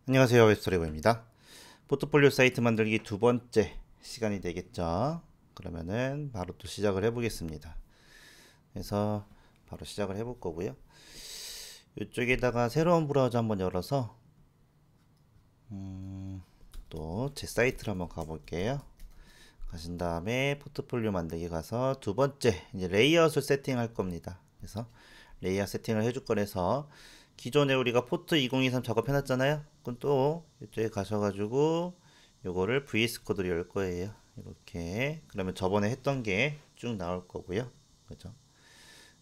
안녕하세요, 웹스토리고입니다. 포트폴리오 사이트 만들기 두 번째 시간이 되겠죠. 그러면은 바로 또 시작을 해보겠습니다. 그래서 바로 시작을 해볼 거고요. 이쪽에다가 새로운 브라우저 한번 열어서 또 제 사이트를 한번 가볼게요. 가신 다음에 포트폴리오 만들기 가서 두 번째 이제 레이아웃을 세팅할 겁니다. 그래서 레이아웃 세팅을 해줄 거라서 기존에 우리가 포트 2023 작업해놨잖아요. 그럼 또 이쪽에 가셔가지고 요거를 VS 코드로 열 거예요. 이렇게 그러면 저번에 했던 게 쭉 나올 거고요. 그죠?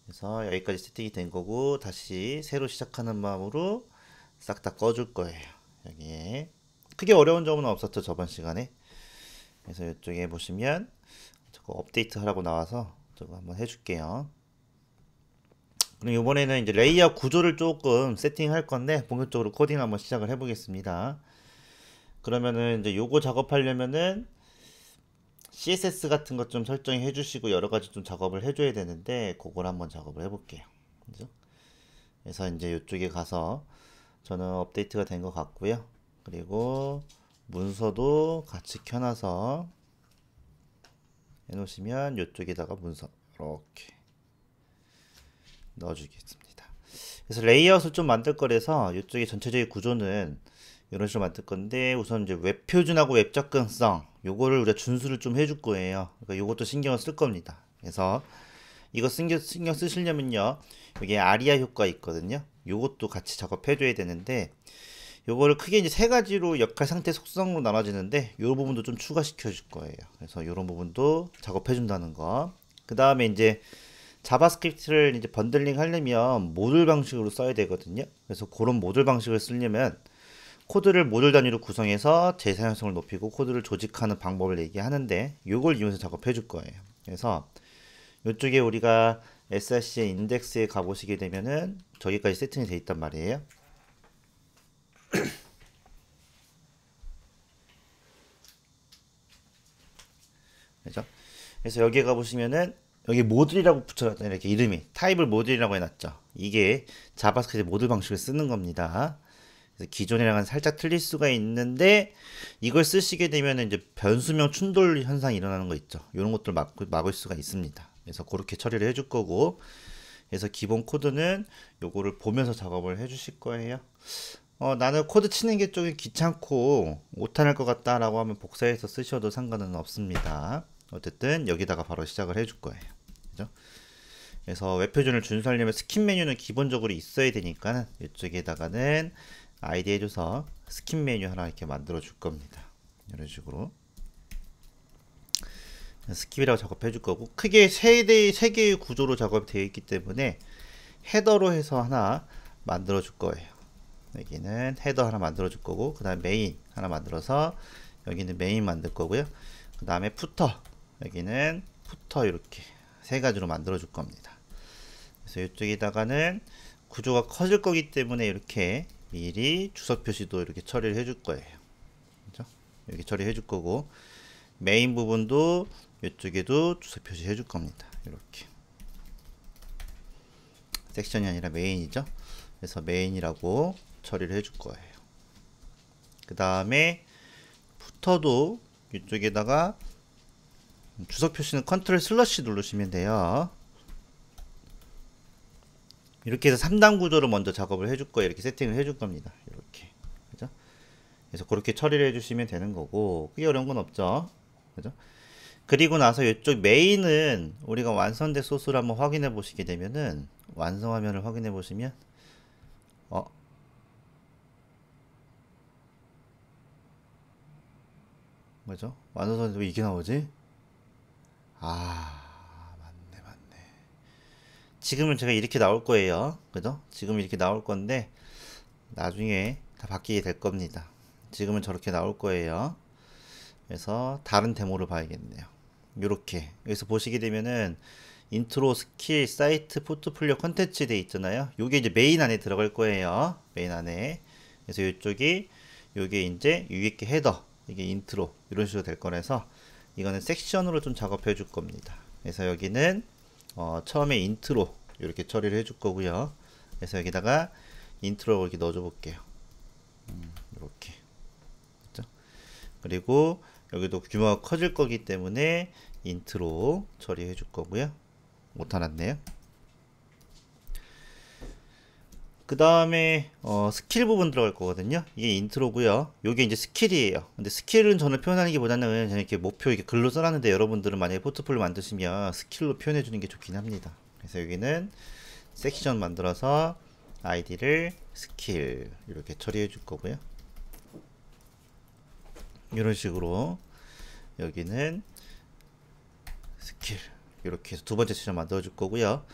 그래서 여기까지 세팅이 된 거고 다시 새로 시작하는 마음으로 싹 다 꺼줄 거예요. 여기에 크게 어려운 점은 없었죠, 저번 시간에. 그래서 이쪽에 보시면 저거 업데이트 하라고 나와서 저거 한번 해줄게요. 그럼 이번에는 이제 레이아웃 구조를 조금 세팅할 건데 본격적으로 코딩 한번 시작을 해보겠습니다. 그러면은 이제 요거 작업하려면은 CSS 같은 것 좀 설정해 주시고 여러 가지 좀 작업을 해줘야 되는데 그걸 한번 작업을 해볼게요. 그죠? 그래서 이제 이쪽에 가서 저는 업데이트가 된 것 같고요. 그리고 문서도 같이 켜놔서 해놓으시면 이쪽에다가 문서 이렇게 넣어주겠습니다. 그래서 레이아웃을 좀 만들 거라서 이쪽에 전체적인 구조는 이런 식으로 만들 건데 우선 이제 웹 표준하고 웹 접근성 요거를 우리가 준수를 좀 해줄 거예요. 그러니까 요것도 신경을 쓸 겁니다. 그래서 이거 신경 쓰시려면요 여기 아리아 효과 있거든요. 요것도 같이 작업해 줘야 되는데 요거를 크게 이제 세 가지로 역할 상태 속성으로 나눠지는데 요 부분도 좀 추가시켜 줄 거예요. 그래서 요런 부분도 작업해 준다는 거. 그 다음에 이제 자바스크립트를 이제 번들링 하려면 모듈 방식으로 써야 되거든요. 그래서 그런 모듈 방식을 쓰려면 코드를 모듈 단위로 구성해서 재사용성을 높이고 코드를 조직하는 방법을 얘기하는데 이걸 이용해서 작업해 줄 거예요. 그래서 이쪽에 우리가 src의 인덱스에 가보시게 되면은 저기까지 세팅이 되어 있단 말이에요. 그죠? 그래서 여기에 가보시면은 여기 모듈이라고 붙여놨잖아요. 이렇게 이름이 타입을 모듈이라고 해놨죠. 이게 자바스크립트 모듈 방식을 쓰는 겁니다. 그래서 기존이랑은 살짝 틀릴 수가 있는데 이걸 쓰시게 되면 이제 변수명 충돌 현상이 일어나는 거 있죠. 이런 것들 막을 수가 있습니다. 그래서 그렇게 처리를 해줄 거고 그래서 기본 코드는 요거를 보면서 작업을 해주실 거예요. 나는 코드 치는 게 조금 귀찮고 못할 것 같다라고 하면 복사해서 쓰셔도 상관은 없습니다. 어쨌든 여기다가 바로 시작을 해줄 거예요. 그죠? 그래서 웹표준을 준수하려면 스킨 메뉴는 기본적으로 있어야 되니까는 이쪽에다가는 아이디 해줘서 스킨 메뉴 하나 이렇게 만들어 줄 겁니다. 이런 식으로 스킵이라고 작업해 줄 거고 크게 세 개의 구조로 작업이 되어 있기 때문에 헤더로 해서 하나 만들어 줄 거예요. 여기는 헤더 하나 만들어 줄 거고 그 다음에 메인 하나 만들어서 여기는 메인 만들 거고요. 그 다음에 푸터 여기는 푸터 이렇게 세 가지로 만들어 줄 겁니다. 그래서 이쪽에다가는 구조가 커질 거기 때문에 이렇게 미리 주석 표시도 이렇게 처리를 해줄 거예요. 그죠? 이렇게 처리해 줄 거고 메인 부분도 이쪽에도 주석 표시 해줄 겁니다. 이렇게 섹션이 아니라 메인이죠. 그래서 메인이라고 처리를 해줄 거예요. 그 다음에 푸터도 이쪽에다가 주석 표시는 컨트롤 슬러시 누르시면 돼요. 이렇게 해서 3단 구조를 먼저 작업을 해줄 거예요. 이렇게 세팅을 해줄 겁니다. 이렇게. 그죠? 그래서 그렇게 처리를 해주시면 되는 거고, 크게 어려운 건 없죠. 그죠? 그리고 나서 이쪽 메인은 우리가 완성된 소스를 한번 확인해 보시게 되면은, 완성 화면을 확인해 보시면, 어, 뭐죠? 완성선에서 왜 이게 나오지? 아, 맞네, 맞네. 지금은 제가 이렇게 나올 거예요. 그죠? 지금 이렇게 나올 건데, 나중에 다 바뀌게 될 겁니다. 지금은 저렇게 나올 거예요. 그래서 다른 데모를 봐야겠네요. 요렇게 여기서 보시게 되면은 인트로 스킬 사이트 포트폴리오 컨텐츠 돼 있잖아요. 요게 이제 메인 안에 들어갈 거예요. 메인 안에. 그래서 이쪽이 요게 이제 위에 게 헤더 이게 인트로 이런 식으로 될 거라서 이거는 섹션으로 좀 작업해 줄 겁니다. 그래서 여기는 처음에 인트로 이렇게 처리를 해줄 거고요. 그래서 여기다가 인트로 이렇게 넣어줘 볼게요. 이렇게 그리고 여기도 규모가 커질 거기 때문에 인트로 처리해 줄 거고요. 못 알았네요. 그 다음에 스킬 부분 들어갈 거거든요. 이게 인트로고요. 요게 이제 스킬이에요. 근데 스킬은 저는 표현하는 게 보다는 저는 이렇게 목표 이렇게 글로 써놨는데, 여러분들은 만약에 포트폴리오 만드시면 스킬로 표현해 주는 게 좋긴 합니다. 그래서 여기는 섹션 만들어서 아이디를 스킬 이렇게 처리해 줄 거고요. 이런 식으로 여기는 스킬 이렇게 해서 두 번째 섹션 만들어 줄 거고요.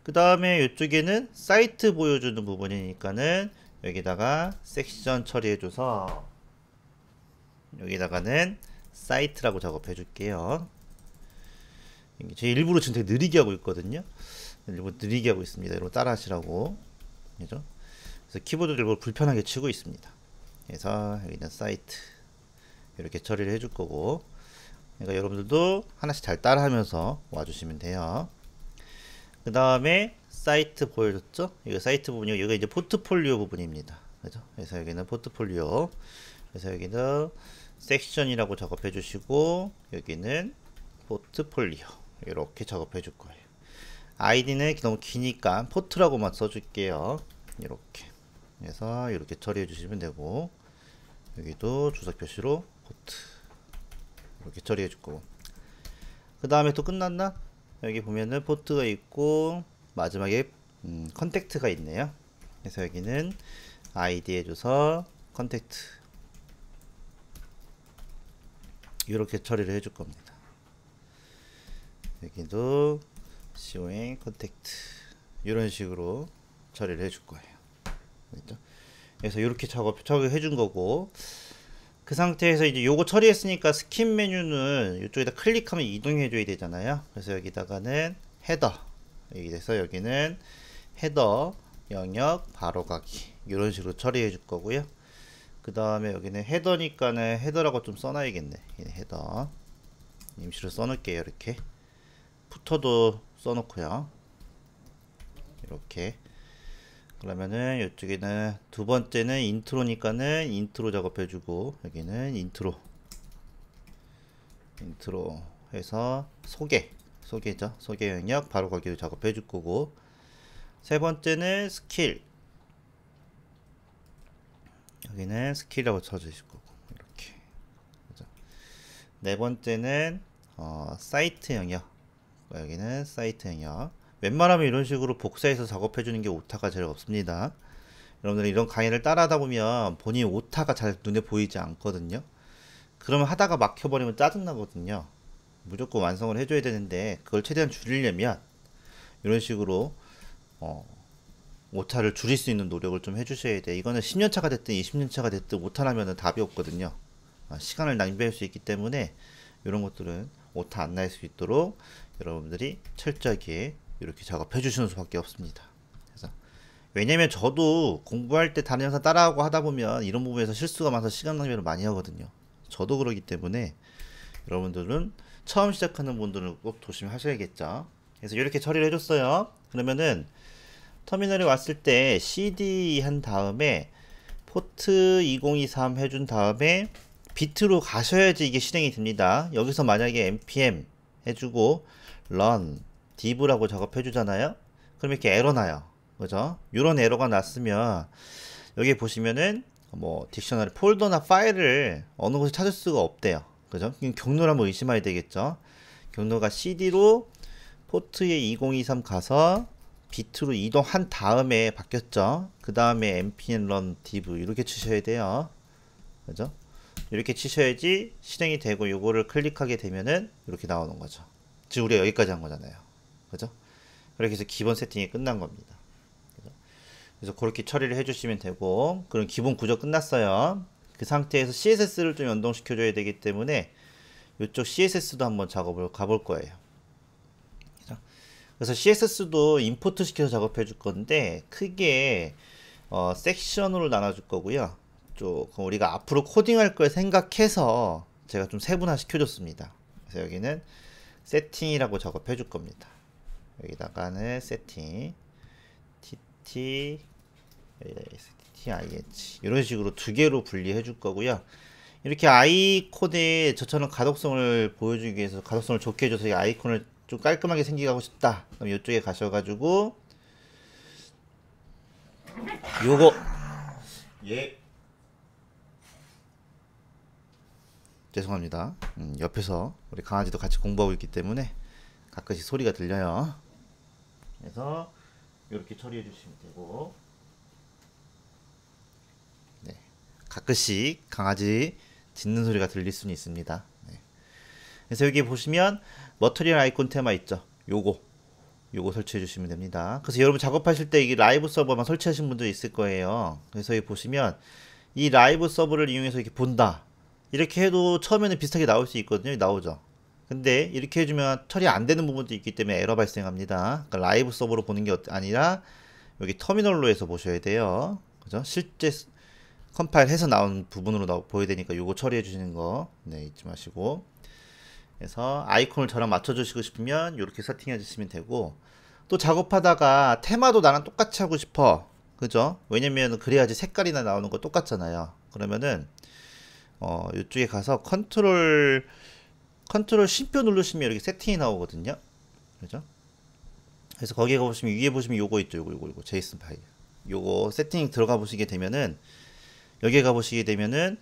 그 다음에 이쪽에는 사이트 보여주는 부분이니까는 여기다가 섹션 처리해 줘서 여기다가는 사이트라고 작업해 줄게요. 제 일부러 지금 되게 느리게 하고 있거든요. 일부러 느리게 하고 있습니다. 여러분 따라 하시라고. 그죠? 그래서 키보드 일부러 불편하게 치고 있습니다. 그래서 여기는 사이트 이렇게 처리를 해줄 거고, 그러니까 여러분들도 하나씩 잘 따라 하면서 와주시면 돼요. 그 다음에 사이트 보여줬죠? 이거 사이트 부분이고, 여기가 이제 포트폴리오 부분입니다. 그죠? 그래서 여기는 포트폴리오. 그래서 여기는 섹션이라고 작업해 주시고, 여기는 포트폴리오. 이렇게 작업해 줄 거예요. 아이디는 너무 기니까 포트라고만 써줄게요. 이렇게. 그래서 이렇게 처리해 주시면 되고, 여기도 주석 표시로 포트. 이렇게 처리해 줄 거고. 그 다음에 또 끝났나? 여기 보면은 포트가 있고 마지막에 컨택트가 있네요. 그래서 여기는 아이디 해줘서 컨택트 이렇게 처리를 해줄 겁니다. 여기도 CON 컨택트 이런 식으로 처리를 해줄 거예요. 그렇죠? 그래서 이렇게 작업해 준 거고, 그 상태에서 이제 요거 처리했으니까 스킨 메뉴는 이쪽에다 클릭하면 이동해 줘야 되잖아요. 그래서 여기다가는 헤더, 여기서 여기는 헤더 영역 바로 가기 이런 식으로 처리해 줄 거고요. 그 다음에 여기는 헤더니까는 헤더라고 좀 써놔야겠네. 헤더 임시로 써놓을게요. 이렇게 푸터도 써놓고요. 이렇게. 그러면은 이쪽에는 두 번째는 인트로니까는 인트로 작업해주고, 여기는 인트로 해서 소개죠. 소개 영역 바로 가기로 작업해줄 거고, 세 번째는 스킬, 여기는 스킬이라고 쳐주실 거고, 이렇게. 그죠? 네 번째는 사이트 영역, 여기는 사이트 영역. 웬만하면 이런 식으로 복사해서 작업해주는 게 오타가 제일 없습니다. 여러분들 이런 강의를 따라하다 보면 본인 오타가 잘 눈에 보이지 않거든요. 그러면 하다가 막혀버리면 짜증나거든요. 무조건 완성을 해줘야 되는데, 그걸 최대한 줄이려면 이런 식으로 오타를 줄일 수 있는 노력을 좀 해주셔야 돼요. 이거는 10년차가 됐든 20년차가 됐든 오타 나면 답이 없거든요. 시간을 낭비할 수 있기 때문에 이런 것들은 오타 안 날 수 있도록 여러분들이 철저하게 이렇게 작업해 주시는 수밖에 없습니다. 그래서 왜냐면 저도 공부할 때 다른 영상 따라하고 하다 보면 이런 부분에서 실수가 많아서 시간 낭비를 많이 하거든요. 저도 그러기 때문에 여러분들은 처음 시작하는 분들은 꼭 조심하셔야겠죠. 그래서 이렇게 처리를 해줬어요. 그러면은 터미널에 왔을 때 CD 한 다음에 포트 2023 해준 다음에 비트로 가셔야지 이게 실행이 됩니다. 여기서 만약에 npm 해주고 run div라고 작업해 주잖아요. 그럼 이렇게 에러 나요. 그죠? 이런 에러가 났으면 여기 보시면은 뭐 딕셔너리 폴더나 파일을 어느 곳에 찾을 수가 없대요. 그죠? 경로를 한번 의심해야 되겠죠. 경로가 CD로 포트에 2023 가서 비트로 이동한 다음에 바뀌었죠. 그 다음에 npm run div 이렇게 치셔야 돼요. 그죠? 이렇게 치셔야지 실행이 되고, 요거를 클릭하게 되면은 이렇게 나오는 거죠. 지금 우리가 여기까지 한 거잖아요. 그죠? 그렇게 해서 기본 세팅이 끝난 겁니다. 그죠? 그래서 그렇게 처리를 해주시면 되고, 그럼 기본 구조 끝났어요. 그 상태에서 CSS를 좀 연동시켜 줘야 되기 때문에 이쪽 CSS도 한번 작업을 가볼 거예요. 그죠? 그래서 CSS도 임포트 시켜서 작업해 줄 건데, 크게 섹션으로 나눠 줄 거고요. 조금 우리가 앞으로 코딩할 걸 생각해서 제가 좀 세분화 시켜줬습니다. 그래서 여기는 세팅이라고 작업해 줄 겁니다. 여기다가는 세팅 TTIH 이런 식으로 두 개로 분리해 줄 거고요. 이렇게 아이콘에 저처럼 가독성을 보여주기 위해서 가독성을 좋게 해줘서 이 아이콘을 좀 깔끔하게 생기게 하고 싶다. 그럼 이쪽에 가셔가지고 요거 예 죄송합니다. 옆에서 우리 강아지도 같이 공부하고 있기 때문에 가끔씩 소리가 들려요. 그래서 이렇게 처리해 주시면 되고, 네, 가끔씩 강아지 짖는 소리가 들릴 수는 있습니다. 네. 그래서 여기 보시면 머터리얼 아이콘 테마 있죠. 요거 설치해 주시면 됩니다. 그래서 여러분 작업하실 때 이 라이브 서버만 설치하신 분들이 있을 거예요. 그래서 여기 보시면 이 라이브 서버를 이용해서 이렇게 본다, 이렇게 해도 처음에는 비슷하게 나올 수 있거든요. 나오죠. 근데 이렇게 해주면 처리 안 되는 부분도 있기 때문에 에러 발생합니다. 그러니까 라이브 서버로 보는 게 아니라 여기 터미널로 해서 보셔야 돼요. 그죠? 실제 컴파일 해서 나온 부분으로 보여야 되니까 요거 처리해 주시는 거, 네, 잊지 마시고. 그래서 아이콘을 저랑 맞춰 주시고 싶으면 이렇게 세팅해 주시면 되고, 또 작업하다가 테마도 나랑 똑같이 하고 싶어. 그죠? 왜냐면 그래야지 색깔이나 나오는 거 똑같잖아요. 그러면은 이쪽에 가서 컨트롤 쉼표 누르시면 이렇게 세팅이 나오거든요. 그죠? 그래서 거기에 가보시면 위에 보시면 요거 있죠. 요거 제이슨 파일. 요거 세팅 들어가 보시게 되면은, 여기에 가보시게 되면은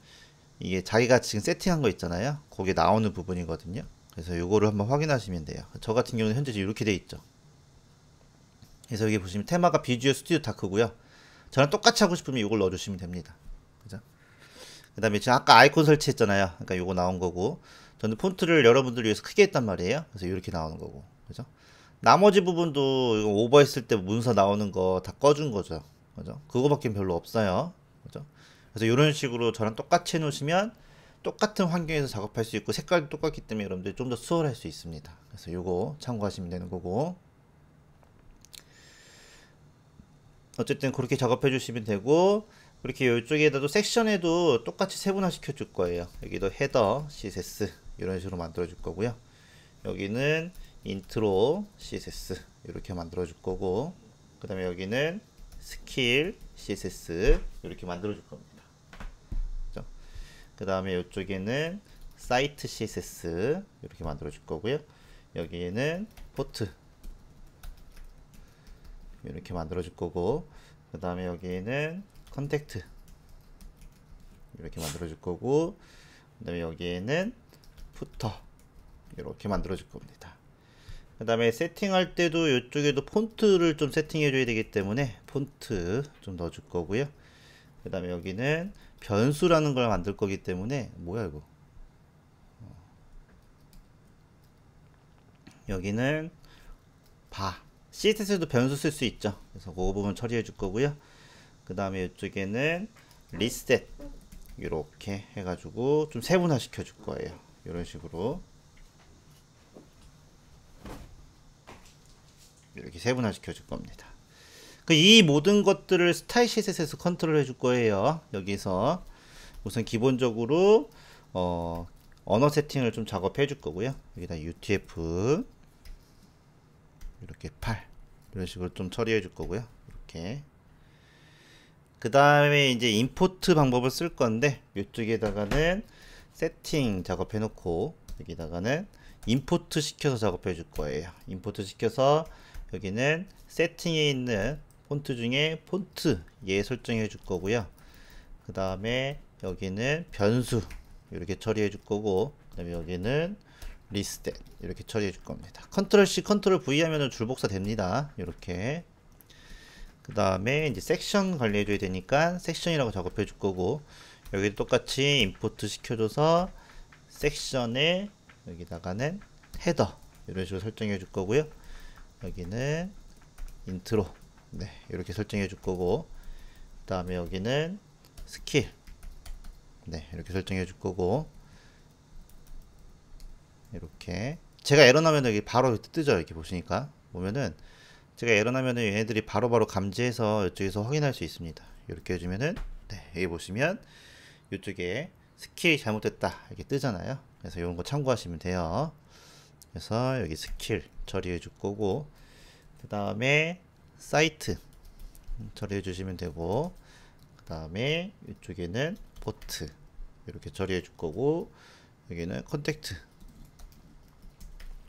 이게 자기가 지금 세팅한 거 있잖아요. 거기에 나오는 부분이거든요. 그래서 요거를 한번 확인하시면 돼요. 저 같은 경우는 현재 이렇게 돼 있죠. 그래서 여기 보시면 테마가 비주얼 스튜디오 다크고요. 저랑 똑같이 하고 싶으면 이걸 넣어주시면 됩니다. 그죠? 그 다음에 제가 아까 아이콘 설치했잖아요. 그러니까 요거 나온 거고, 저는 폰트를 여러분들을 위해서 크게 했단 말이에요. 그래서 이렇게 나오는 거고, 그죠? 나머지 부분도 이거 오버했을 때 문서 나오는 거 다 꺼준 거죠. 그죠? 그거밖에 별로 없어요. 그죠? 그래서 이런 식으로 저랑 똑같이 해놓으시면 똑같은 환경에서 작업할 수 있고 색깔도 똑같기 때문에 여러분들이 좀 더 수월할 수 있습니다. 그래서 요거 참고하시면 되는 거고, 어쨌든 그렇게 작업해 주시면 되고, 그렇게 이쪽에다도 섹션에도 똑같이 세분화 시켜 줄 거예요. 여기도 헤더 CSS 이런 식으로 만들어 줄 거고요. 여기는 인트로 CSS 이렇게 만들어 줄 거고, 그 다음에 여기는 스킬 CSS 이렇게 만들어 줄 겁니다. 그 다음에 이쪽에는 사이트 CSS 이렇게 만들어 줄 거고요. 여기에는 포트 이렇게 만들어 줄 거고, 그 다음에 여기에는 컨택트 이렇게 만들어 줄 거고, 그 다음에 여기에는 푸터 이렇게 만들어 줄 겁니다. 그 다음에 세팅할 때도 이쪽에도 폰트를 좀 세팅해 줘야 되기 때문에 폰트 좀 넣어 줄 거고요. 그 다음에 여기는 변수라는 걸 만들 거기 때문에, 뭐야 이거, 여기는 CSS도 변수 쓸 수 있죠. 그래서 그 부분 처리해 줄 거고요. 그 다음에 이쪽에는 리셋 이렇게 해가지고 좀 세분화 시켜 줄 거예요. 이런 식으로 이렇게 세분화 시켜 줄 겁니다. 이 모든 것들을 스타일 CSS에서 컨트롤 해줄 거예요. 여기서 우선 기본적으로 언어 세팅을 좀 작업해 줄 거고요. 여기다 UTF 이렇게 8 이런 식으로 좀 처리해 줄 거고요. 이렇게. 그 다음에 이제 임포트 방법을 쓸 건데, 이쪽에다가는 세팅 작업해 놓고 여기다가는 임포트 시켜서 작업해 줄 거예요. 임포트 시켜서 여기는 세팅에 있는 폰트 중에 폰트 얘 설정해 줄 거고요. 그 다음에 여기는 변수 이렇게 처리해 줄 거고, 그 다음에 여기는 리스트 이렇게 처리해 줄 겁니다. 컨트롤 C 컨트롤 V 하면은 줄복사 됩니다. 이렇게. 그 다음에 이제 섹션 관리해 줘야 되니까 섹션이라고 작업해 줄 거고, 여기도 똑같이 임포트 시켜줘서 섹션에 여기다가는 헤더 이런 식으로 설정해 줄 거고요. 여기는 인트로, 네, 이렇게 설정해 줄 거고, 그 다음에 여기는 스킬, 네, 이렇게 설정해 줄 거고, 이렇게 제가 에러 나면 여기 바로 뜨죠. 이렇게 보시니까 보면은 제가 에러 나면은 얘네들이 바로바로 감지해서 이쪽에서 확인할 수 있습니다. 이렇게 해주면은, 네, 여기 보시면 이쪽에 스킬이 잘못됐다 이렇게 뜨잖아요. 그래서 이런 거 참고하시면 돼요. 그래서 여기 스킬 처리해 줄 거고, 그 다음에 사이트 처리해 주시면 되고, 그 다음에 이쪽에는 포트 이렇게 처리해 줄 거고, 여기는 컨택트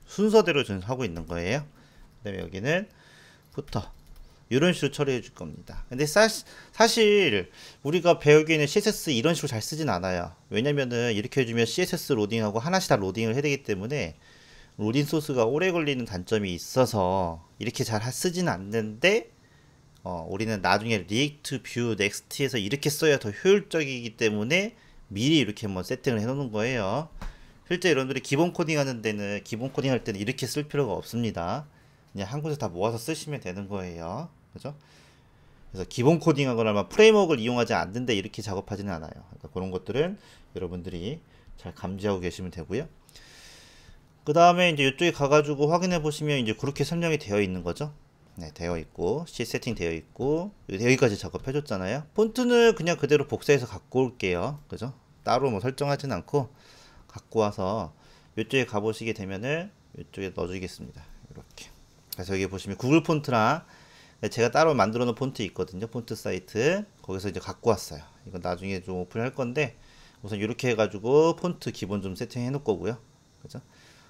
순서대로 저는 하고 있는 거예요. 그 다음에 여기는 부터 이런 식으로 처리해 줄 겁니다. 근데 사실 우리가 배우기에는 CSS 이런 식으로 잘 쓰진 않아요. 왜냐면은 이렇게 해주면 CSS 로딩하고 하나씩 다 로딩을 해야 되기 때문에 로딩 소스가 오래 걸리는 단점이 있어서 이렇게 잘 쓰진 않는데, 우리는 나중에 리액트, 뷰, 넥스트에서 이렇게 써야 더 효율적이기 때문에 미리 이렇게 한번 세팅을 해 놓는 거예요. 실제 여러분들이 기본 코딩 하는 데는, 기본 코딩 할 때는 이렇게 쓸 필요가 없습니다. 그냥 한 곳에 다 모아서 쓰시면 되는 거예요. 그죠? 그래서 기본 코딩 하거나 프레임워크를 이용하지 않는데 이렇게 작업하지는 않아요. 그러니까 그런 것들은 여러분들이 잘 감지하고 계시면 되고요. 그 다음에 이제 이쪽에 가가지고 확인해 보시면 이제 그렇게 설명이 되어 있는 거죠. 네, 되어 있고, C 세팅 되어 있고, 여기까지 작업해 줬잖아요. 폰트는 그냥 그대로 복사해서 갖고 올게요. 그죠? 따로 뭐 설정하진 않고, 갖고 와서 이쪽에 가보시게 되면은 이쪽에 넣어주겠습니다. 이렇게. 그래서 여기 보시면 구글 폰트랑 제가 따로 만들어 놓은 폰트 있거든요. 폰트 사이트. 거기서 이제 갖고 왔어요. 이건 나중에 좀 오픈할 건데, 우선 이렇게 해가지고 폰트 기본 좀 세팅해 놓을 거고요. 그죠?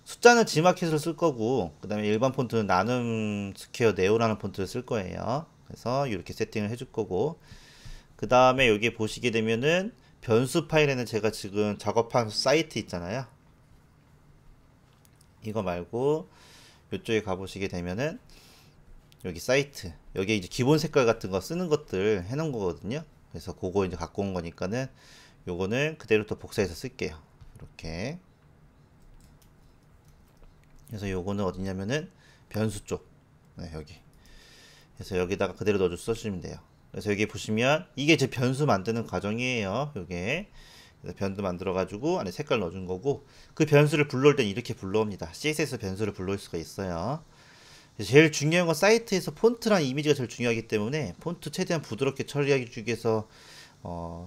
숫자는 지마켓을 쓸 거고, 그 다음에 일반 폰트는 나눔 스퀘어 네오라는 폰트를 쓸 거예요. 그래서 이렇게 세팅을 해줄 거고, 그 다음에 여기 보시게 되면은 변수 파일에는 제가 지금 작업한 사이트 있잖아요. 이거 말고 이쪽에 가보시게 되면은 여기 사이트, 여기 이제 기본 색깔 같은 거 쓰는 것들 해놓은 거거든요. 그래서 그거 이제 갖고 온 거니까는 요거는 그대로 또 복사해서 쓸게요. 이렇게. 그래서 요거는 어디냐면은 변수 쪽. 네, 여기. 그래서 여기다가 그대로 넣어서 써주시면 돼요. 그래서 여기 보시면 이게 제 변수 만드는 과정이에요. 요게. 그래서 변수 만들어 가지고 안에 색깔 넣어준 거고, 그 변수를 불러올 땐 이렇게 불러옵니다. CSS 변수를 불러올 수가 있어요. 제일 중요한 건 사이트에서 폰트랑 이미지가 제일 중요하기 때문에 폰트 최대한 부드럽게 처리하기 위해서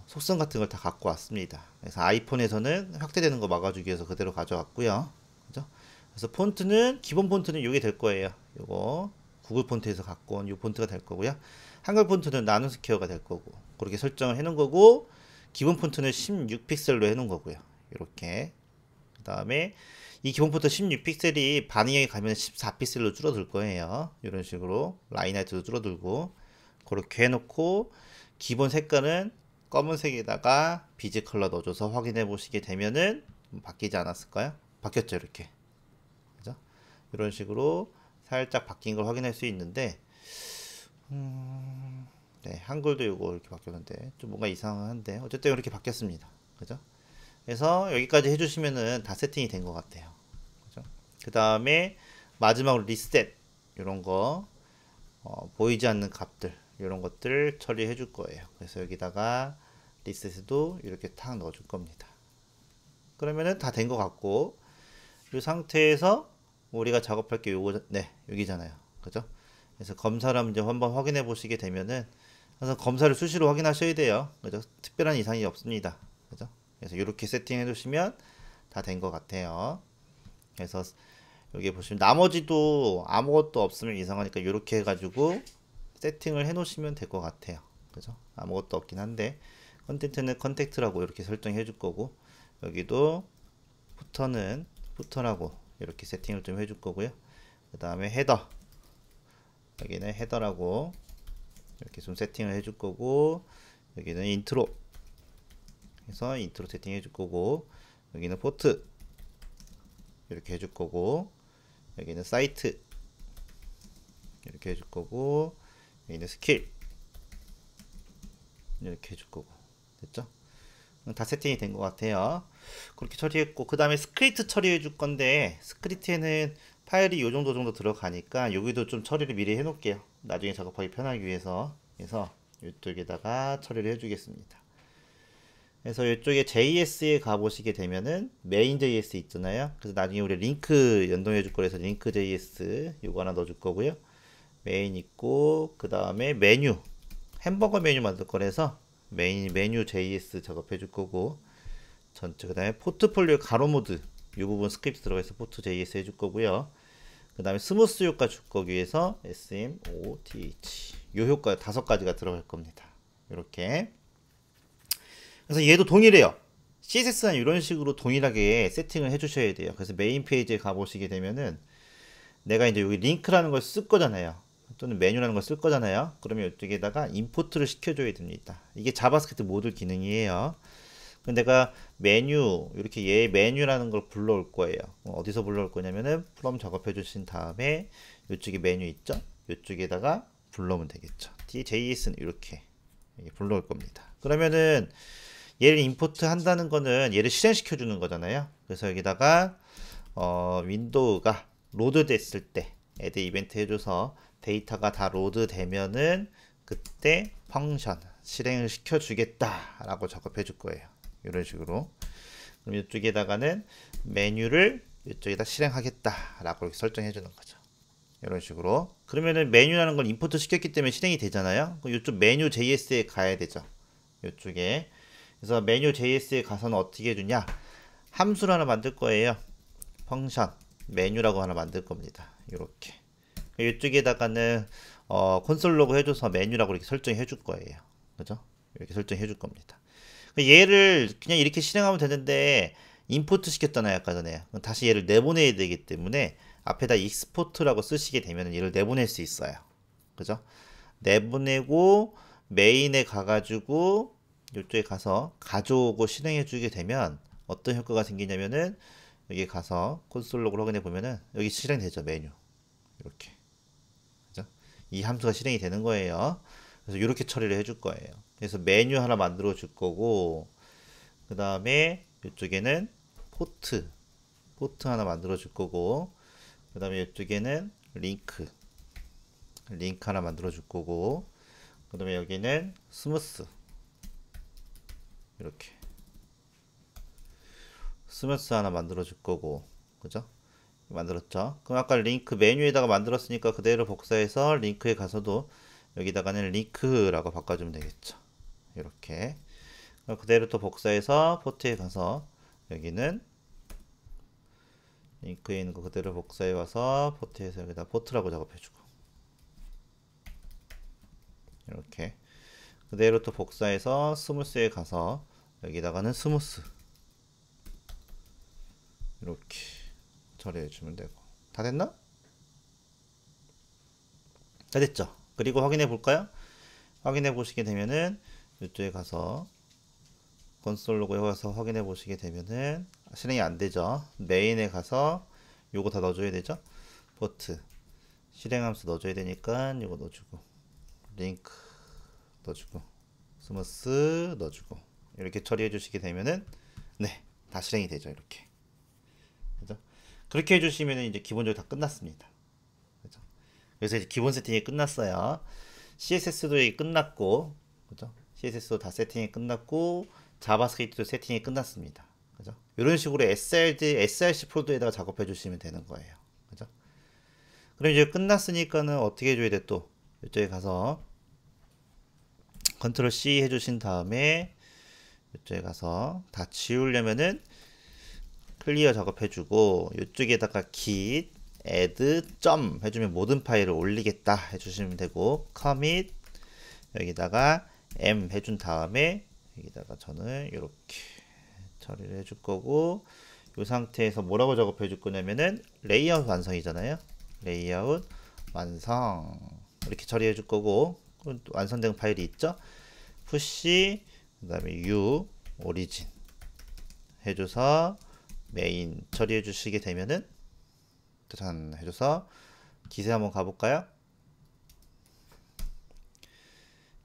속성 같은 걸 다 갖고 왔습니다. 그래서 아이폰에서는 확대되는 거 막아주기 위해서 그대로 가져왔고요. 그죠? 그래서 폰트는 기본 폰트는 이게 될 거예요. 요거 구글 폰트에서 갖고 온 이 폰트가 될 거고요. 한글 폰트는 나눔 스퀘어가 될 거고, 그렇게 설정을 해 놓은 거고, 기본 폰트는 16픽셀로 해 놓은 거고요. 이렇게. 그 다음에 이 기본 폰트 16픽셀이 반응형에 가면 14픽셀로 줄어들 거예요. 이런 식으로 라인 하이트도 줄어들고, 그렇게 해놓고 기본 색깔은 검은색에다가 비즈 컬러 넣어줘서 확인해 보시게 되면은 바뀌지 않았을까요? 바뀌었죠. 이렇게. 그죠? 이런 식으로 살짝 바뀐 걸 확인할 수 있는데, 네, 한글도 이거 이렇게 바뀌었는데 좀 뭔가 이상한데 어쨌든 이렇게 바뀌었습니다. 그죠? 그래서 여기까지 해주시면은 다 세팅이 된 것 같아요. 그죠? 그 다음에 마지막으로 리셋 이런 거 보이지 않는 값들 이런 것들 처리해 줄 거예요. 그래서 여기다가 리셋도 이렇게 탁 넣어 줄 겁니다. 그러면은 다 된 것 같고, 이 상태에서 우리가 작업할 게 요거, 네, 여기잖아요. 그죠? 그래서 검사를 한번 확인해 보시게 되면은 항상 검사를 수시로 확인하셔야 돼요. 그죠? 특별한 이상이 없습니다. 그죠? 그래서 이렇게 세팅해 두시면 다 된 것 같아요. 그래서 여기 보시면 나머지도 아무것도 없으면 이상하니까 이렇게 해가지고 세팅을 해 놓으시면 될 것 같아요. 그죠? 아무것도 없긴 한데, 컨텐츠는 컨택트라고 이렇게 설정해 줄 거고, 여기도 푸터라고 이렇게 세팅을 좀 해줄 거고요. 그 다음에 헤더, 여기는 헤더라고 이렇게 좀 세팅을 해줄 거고, 여기는 인트로 해서 인트로 세팅 해줄 거고, 여기는 포트 이렇게 해줄 거고, 여기는 사이트 이렇게 해줄 거고, 여기는 스킬 이렇게 해줄 거고. 됐죠? 다 세팅이 된 것 같아요. 그렇게 처리했고, 그 다음에 스크립트 처리해 줄 건데, 스크립트에는 파일이 요 정도 들어가니까 여기도 좀 처리를 미리 해 놓을게요. 나중에 작업하기 편하기 위해서. 그래서 이쪽에다가 처리를 해 주겠습니다. 그래서 이쪽에 JS에 가보시게 되면은 메인 JS 있잖아요. 그래서 나중에 우리 링크 연동해 줄 거라서 링크 JS 요거 하나 넣어 줄 거고요. 메인 있고, 그 다음에 메뉴, 햄버거 메뉴 만들 거라서 메뉴 JS 작업해 줄 거고, 전체 그 다음에 포트폴리오 가로 모드 이 부분 스크립트 들어가서 포트 JS 해줄 거고요. 그 다음에 스무스 효과 줄 거기 위해서 SMOTH 요 효과 5가지가 들어갈 겁니다. 이렇게. 그래서 얘도 동일해요. CSS는 이런 식으로 동일하게 세팅을 해주셔야 돼요. 그래서 메인 페이지에 가보시게 되면은 내가 이제 여기 링크라는 걸 쓸 거잖아요. 또는 메뉴라는 걸 쓸 거잖아요. 그러면 이쪽에다가 임포트를 시켜줘야 됩니다. 이게 자바스크립트 모듈 기능이에요. 그럼 내가 메뉴 이렇게 얘 메뉴라는 걸 불러올 거예요. 어디서 불러올 거냐면은 from 작업해 주신 다음에 이쪽에 메뉴 있죠? 이쪽에다가 불러오면 되겠죠. JS는 이렇게 불러올 겁니다. 그러면은 얘를 임포트 한다는 거는 얘를 실행시켜 주는 거잖아요. 그래서 여기다가 윈도우가 로드 됐을 때 add 이벤트 해줘서 데이터가 다 로드 되면은 그때 펑션 실행을 시켜 주겠다 라고 작업해 줄 거예요. 이런 식으로. 그럼 이쪽에다가는 메뉴를 이쪽에다 실행하겠다 라고 이렇게 설정해 주는 거죠. 이런 식으로. 그러면은 메뉴라는 걸 임포트 시켰기 때문에 실행이 되잖아요. 그럼 이쪽 메뉴 JS에 가야 되죠. 이쪽에. 그래서 메뉴 JS에 가서는 어떻게 해주냐? 함수를 하나 만들 거예요. 펑션 메뉴라고 하나 만들 겁니다. 이렇게. 이쪽에다가는 콘솔 로그 해줘서 메뉴라고 이렇게 설정해 줄 거예요. 그죠? 이렇게 설정해 줄 겁니다. 얘를 그냥 이렇게 실행하면 되는데 임포트 시켰잖아요 아까 전에. 다시 얘를 내보내야 되기 때문에 앞에다 익스포트라고 쓰시게 되면 얘를 내보낼 수 있어요. 그죠? 내보내고 메인에 가가지고 이쪽에 가서 가져오고 실행해 주게 되면 어떤 효과가 생기냐면은 여기 가서 콘솔 로그를 확인해 보면은 여기 실행되죠. 메뉴 이렇게. 그죠? 이 함수가 실행이 되는 거예요. 그래서 이렇게 처리를 해줄 거예요. 그래서 메뉴 하나 만들어 줄 거고, 그 다음에 이쪽에는 포트 하나 만들어 줄 거고, 그 다음에 이쪽에는 링크 하나 만들어 줄 거고, 그 다음에 여기는 스무스 이렇게 스무스 하나 만들어 줄 거고, 그죠? 만들었죠. 그럼 아까 링크 메뉴에다가 만들었으니까 그대로 복사해서 링크에 가서도 여기다가는 링크라고 바꿔주면 되겠죠. 이렇게 그대로 또 복사해서 포트에 가서 여기는 링크에 있는 거 그대로 복사해 와서 포트에서 여기다 포트라고 작업해주고, 이렇게 그대로 또 복사해서 스무스에 가서 여기다가는 스무스 이렇게 처리해주면 되고. 다 됐나? 다 됐죠. 그리고 확인해 볼까요? 확인해 보시게 되면은 이쪽에 가서 콘솔 로그에 가서 확인해 보시게 되면은 실행이 안 되죠. 메인에 가서 요거 다 넣어줘야 되죠. 포트 실행함수 넣어줘야 되니까 요거 넣어주고, 링크 넣어주고, 스무스 넣어주고, 이렇게 처리해 주시게 되면은 네, 다 실행이 되죠. 이렇게. 그죠? 그렇게 해주시면 이제 기본적으로 다 끝났습니다. 그죠? 그래서 이제 기본 세팅이 끝났어요. CSS도 끝났고, 그죠? CSS도 다 세팅이 끝났고, 자바스크립트도 세팅이 끝났습니다. 그죠? 이런 식으로 SRC 폴더에다가 작업해 주시면 되는 거예요. 그죠? 그럼 이제 끝났으니까는 어떻게 해줘야 돼? 또 이쪽에 가서 컨트롤 C 해주신 다음에 이쪽에 가서 다 지우려면은 클리어 작업해주고, 이쪽에다가 git add 점 해주면 모든 파일을 올리겠다 해주시면 되고, commit 여기다가 m 해준 다음에 여기다가 저는 이렇게 처리를 해줄 거고, 이 상태에서 뭐라고 작업해 줄 거냐면은 레이아웃 완성이잖아요. 레이아웃 완성 이렇게 처리해 줄 거고, 완성된 파일이 있죠. 푸시 그 다음에 u 오리진 해줘서 메인 처리해 주시게 되면은 짜잔 해줘서 기세 한번 가볼까요?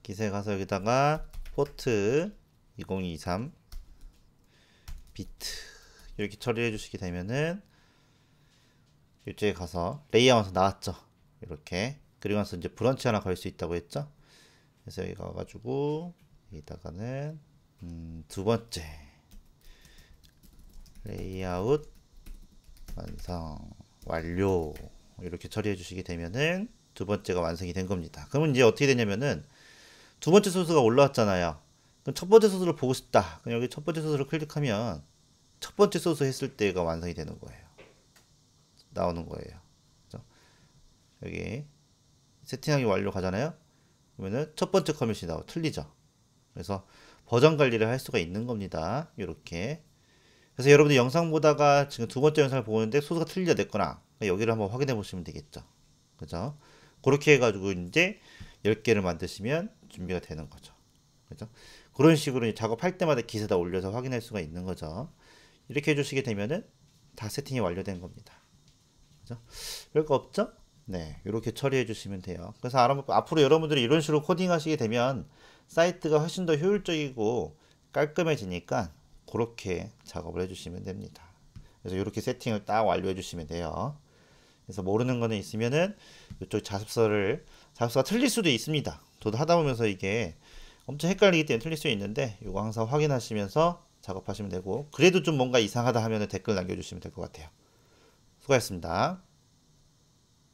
기세 가서 여기다가 포트 2023 비트 이렇게 처리해 주시게 되면은 이쪽에 가서 레이아웃 나왔죠. 이렇게. 그리고 나서 이제 브런치 하나 걸 수 있다고 했죠. 그래서 여기 가가지고 여기다가는 두 번째 레이아웃 완성 완료 이렇게 처리해 주시게 되면은 두 번째가 완성이 된 겁니다. 그러면 이제 어떻게 되냐면은 두 번째 소스가 올라왔잖아요. 그럼 첫 번째 소스를 보고 싶다. 그럼 여기 첫 번째 소스를 클릭하면 첫 번째 소스 했을 때가 완성이 되는 거예요. 나오는 거예요. 그렇죠? 여기 세팅하기 완료 가잖아요. 그러면은 첫 번째 커밋이 틀리죠. 그래서 버전 관리를 할 수가 있는 겁니다. 이렇게. 그래서 여러분들 영상 보다가 지금 두 번째 영상을 보는데 소스가 틀려졌거나 여기를 한번 확인해 보시면 되겠죠. 그죠? 그렇게 해가지고 이제 10개를 만드시면 준비가 되는 거죠. 그죠? 그런 식으로 작업할 때마다 기세다 올려서 확인할 수가 있는 거죠. 이렇게 해주시게 되면은 다 세팅이 완료된 겁니다. 그죠? 별거 없죠? 네, 이렇게 처리해 주시면 돼요. 그래서 앞으로 여러분들이 이런 식으로 코딩 하시게 되면 사이트가 훨씬 더 효율적이고 깔끔해지니까 그렇게 작업을 해주시면 됩니다. 그래서 이렇게 세팅을 딱 완료해 주시면 돼요. 그래서 모르는 거는 있으면은 이쪽 자습서가 틀릴 수도 있습니다. 저도 하다 보면서 이게 엄청 헷갈리기 때문에 틀릴 수 있는데 이거 항상 확인하시면서 작업하시면 되고, 그래도 좀 뭔가 이상하다 하면 댓글 남겨주시면 될 것 같아요. 수고하셨습니다.